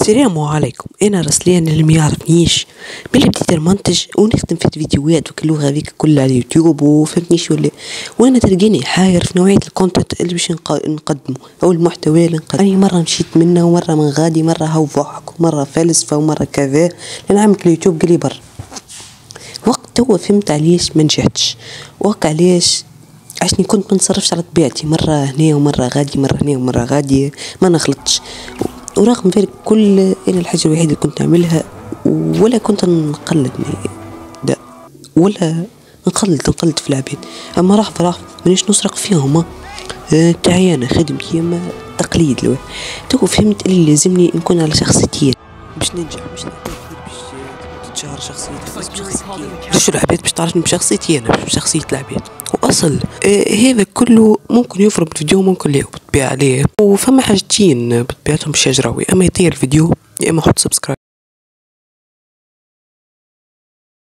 السلام عليكم. انا رسلان اللي ما يعرفنيش ملي بديت نمنتج ونخدم في الفيديوهات وكل اللغه هذيك كلها على اليوتيوب وفهمتنيش ولا. وانا تلقيني حاير في نوعيه الكونتنت اللي باش نقدمه او المحتوى اللي نقدمه. اي مره مشيت منه ومره من غادي، مره هو ضحك ومره فلسفه ومره كذا، لان عملت اليوتيوب قال لي برا وقت. توا فهمت علاش ما نجحتش، وقت علاش عشني كنت ما نصرفش على طبيعتي، مره هنا ومره غادي، مره هنا ومره غادي، ما نخلطش. ورغم ذلك كل انا الحاجه الوحيده اللي كنت نعملها ولا كنت نقلد، لا ولا نقلد في العباد. اما راه مانيش نسرق فيهم، تاعي انا خدمتي ما تقليد. لو تو فهمت اللي لازمني نكون على شخصيتي باش ننجح، باش تشهر شخصيتي باش العباد باش تعرفني بشخصيتي انا، مش بشخصيه العباد. واصل هذا كله ممكن يفرم الفيديو، ممكن لا بتبيع عليه، وفما حاجتين بتبيعتهم باش يجراوي، اما يطير الفيديو يا اما حط سبسكرايب.